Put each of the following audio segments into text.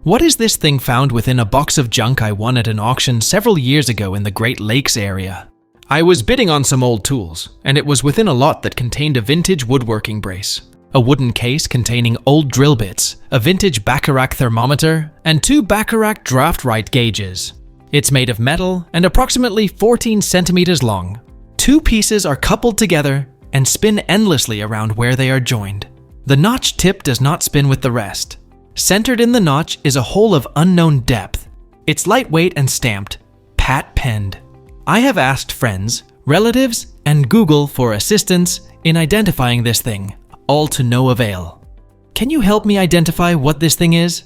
What is this thing found within a box of junk I won at an auction several years ago in the Great Lakes area? I was bidding on some old tools, and it was within a lot that contained a vintage woodworking brace, a wooden case containing old drill bits, a vintage Bacharach thermometer, and 2 Bacharach draft right gauges. It's made of metal and approximately 14 centimeters long. 2 pieces are coupled together and spin endlessly around where they are joined. The notch tip does not spin with the rest. Centered in the notch is a hole of unknown depth. It's lightweight and stamped, pat-penned. I have asked friends, relatives, and Google for assistance in identifying this thing, all to no avail. Can you help me identify what this thing is?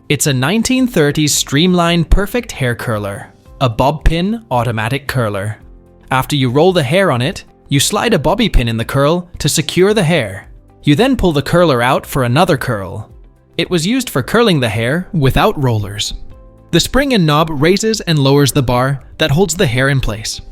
It's a 1930s streamlined perfect hair curler, a bob pin automatic curler. After you roll the hair on it, you slide a bobby pin in the curl to secure the hair. You then pull the curler out for another curl. It was used for curling the hair without rollers. The spring and knob raises and lowers the bar that holds the hair in place.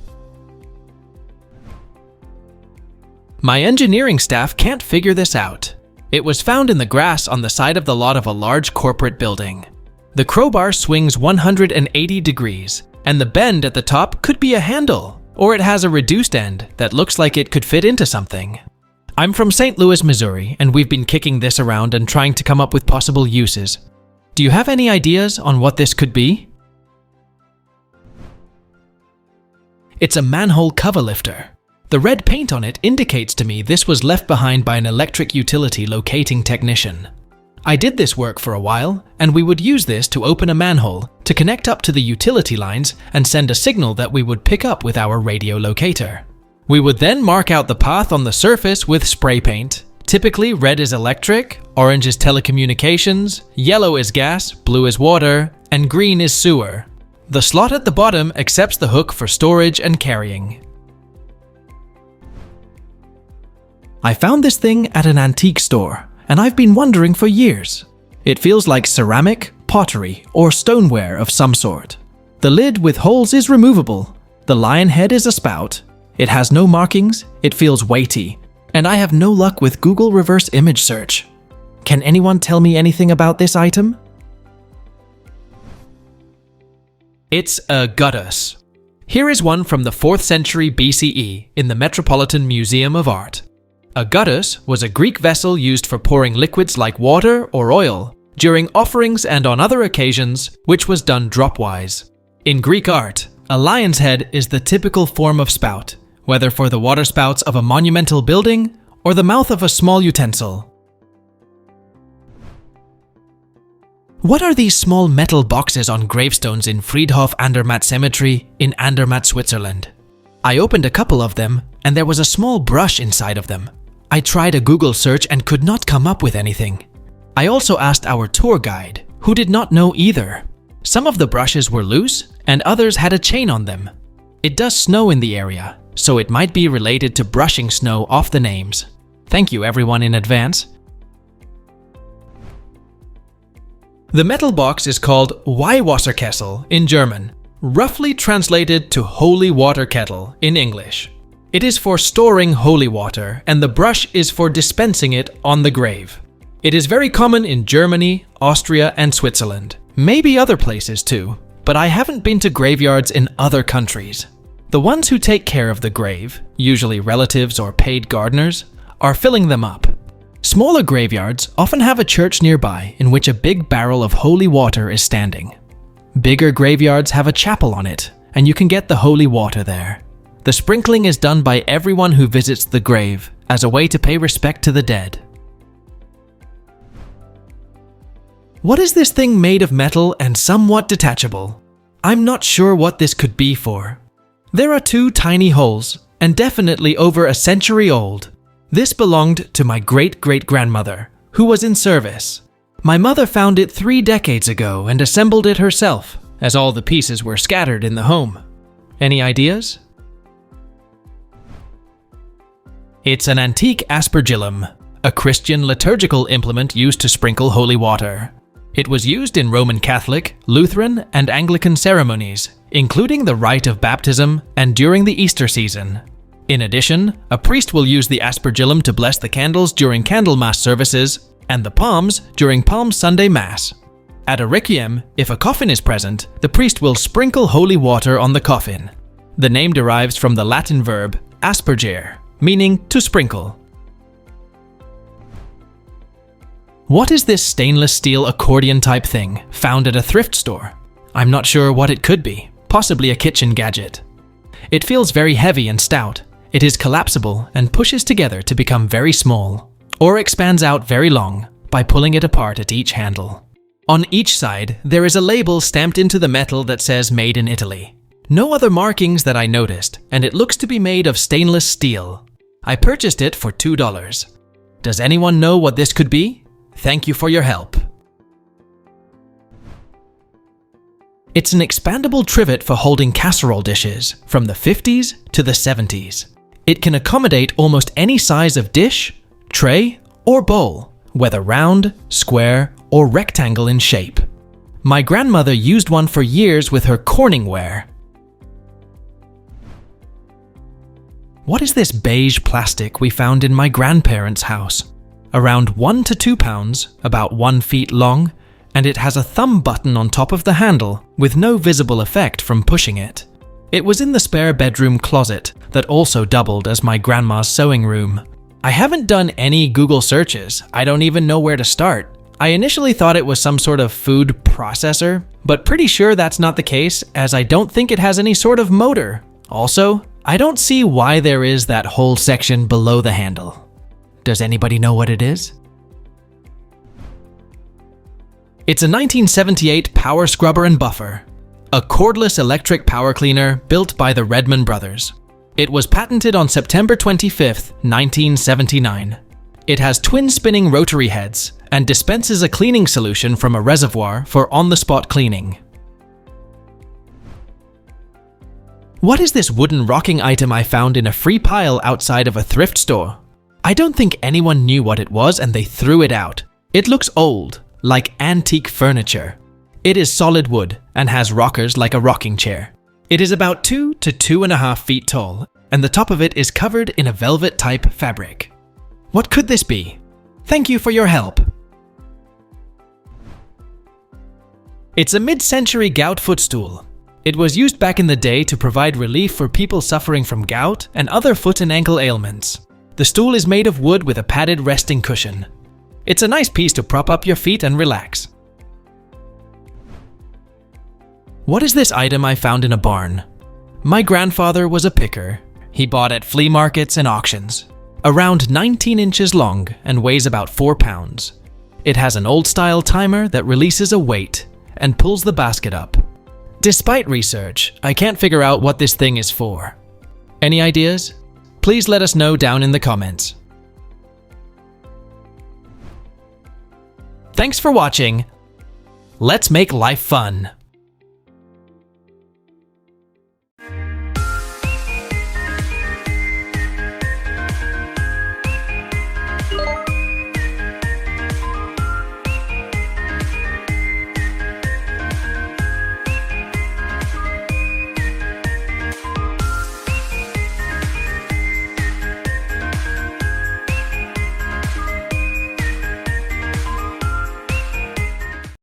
My engineering staff can't figure this out. It was found in the grass on the side of the lot of a large corporate building. The crowbar swings 180 degrees, and the bend at the top could be a handle, or it has a reduced end that looks like it could fit into something. I'm from St. Louis, Missouri, and we've been kicking this around and trying to come up with possible uses. Do you have any ideas on what this could be? It's a manhole cover lifter. The red paint on it indicates to me this was left behind by an electric utility locating technician. I did this work for a while, and we would use this to open a manhole to connect up to the utility lines and send a signal that we would pick up with our radio locator. We would then mark out the path on the surface with spray paint. Typically, red is electric, orange is telecommunications, yellow is gas, blue is water, and green is sewer. The slot at the bottom accepts the hook for storage and carrying. I found this thing at an antique store, and I've been wondering for years. It feels like ceramic, pottery, or stoneware of some sort. The lid with holes is removable. The lion head is a spout. It has no markings, it feels weighty, and I have no luck with Google reverse image search. Can anyone tell me anything about this item? It's a guttus. Here is one from the 4th century BCE in the Metropolitan Museum of Art. A guttus was a Greek vessel used for pouring liquids like water or oil during offerings and on other occasions, which was done dropwise. In Greek art, a lion's head is the typical form of spout, whether for the waterspouts of a monumental building or the mouth of a small utensil. What are these small metal boxes on gravestones in Friedhof Andermatt Cemetery in Andermatt, Switzerland? I opened a couple of them, and there was a small brush inside of them. I tried a Google search and could not come up with anything. I also asked our tour guide, who did not know either. Some of the brushes were loose, and others had a chain on them. It does snow in the area, so it might be related to brushing snow off the names. Thank you everyone in advance. The metal box is called Weihwasserkessel in German, roughly translated to holy water kettle in English. It is for storing holy water, and the brush is for dispensing it on the grave. It is very common in Germany, Austria, and Switzerland. Maybe other places too, but I haven't been to graveyards in other countries. The ones who take care of the grave, usually relatives or paid gardeners, are filling them up. Smaller graveyards often have a church nearby in which a big barrel of holy water is standing. Bigger graveyards have a chapel on it, and you can get the holy water there. The sprinkling is done by everyone who visits the grave as a way to pay respect to the dead. What is this thing made of metal and somewhat detachable? I'm not sure what this could be for. There are 2 tiny holes, and definitely over a century old. This belonged to my great-great-grandmother, who was in service. My mother found it 3 decades ago and assembled it herself, as all the pieces were scattered in the home. Any ideas? It's an antique Aspergillum, a Christian liturgical implement used to sprinkle holy water. It was used in Roman Catholic, Lutheran, and Anglican ceremonies, including the rite of baptism and during the Easter season. In addition, a priest will use the Aspergillum to bless the candles during Candlemas services and the palms during Palm Sunday Mass. At a requiem, if a coffin is present, the priest will sprinkle holy water on the coffin. The name derives from the Latin verb aspergere, meaning to sprinkle. What is this stainless steel accordion type thing found at a thrift store? I'm not sure what it could be, possibly a kitchen gadget. It feels very heavy and stout. It is collapsible and pushes together to become very small, or expands out very long by pulling it apart at each handle. On each side, there is a label stamped into the metal that says Made in Italy. No other markings that I noticed, and it looks to be made of stainless steel. I purchased it for $2. Does anyone know what this could be? Thank you for your help. It's an expandable trivet for holding casserole dishes from the 50s to the 70s. It can accommodate almost any size of dish, tray, or bowl, whether round, square, or rectangle in shape. My grandmother used one for years with her Corningware. What is this beige plastic we found in my grandparents' house? Around 1 to 2 pounds, about 1 feet long, and it has a thumb button on top of the handle with no visible effect from pushing it. It was in the spare bedroom closet that also doubled as my grandma's sewing room. I haven't done any Google searches. I don't even know where to start. I initially thought it was some sort of food processor, but pretty sure that's not the case as I don't think it has any sort of motor. Also, I don't see why there is that whole section below the handle. Does anybody know what it is? It's a 1978 power scrubber and buffer, a cordless electric power cleaner built by the Redman brothers. It was patented on September 25, 1979. It has twin spinning rotary heads and dispenses a cleaning solution from a reservoir for on-the-spot cleaning. What is this wooden rocking item I found in a free pile outside of a thrift store? I don't think anyone knew what it was and they threw it out. It looks old, like antique furniture. It is solid wood and has rockers like a rocking chair. It is about 2 to 2.5 feet tall, and the top of it is covered in a velvet-type fabric. What could this be? Thank you for your help. It's a mid-century gout footstool. It was used back in the day to provide relief for people suffering from gout and other foot and ankle ailments. The stool is made of wood with a padded resting cushion. It's a nice piece to prop up your feet and relax. What is this item I found in a barn? My grandfather was a picker. He bought at flea markets and auctions. Around 19 inches long and weighs about 4 pounds. It has an old-style timer that releases a weight and pulls the basket up. Despite research, I can't figure out what this thing is for. Any ideas? Please let us know down in the comments. Thanks for watching. Let's make life fun.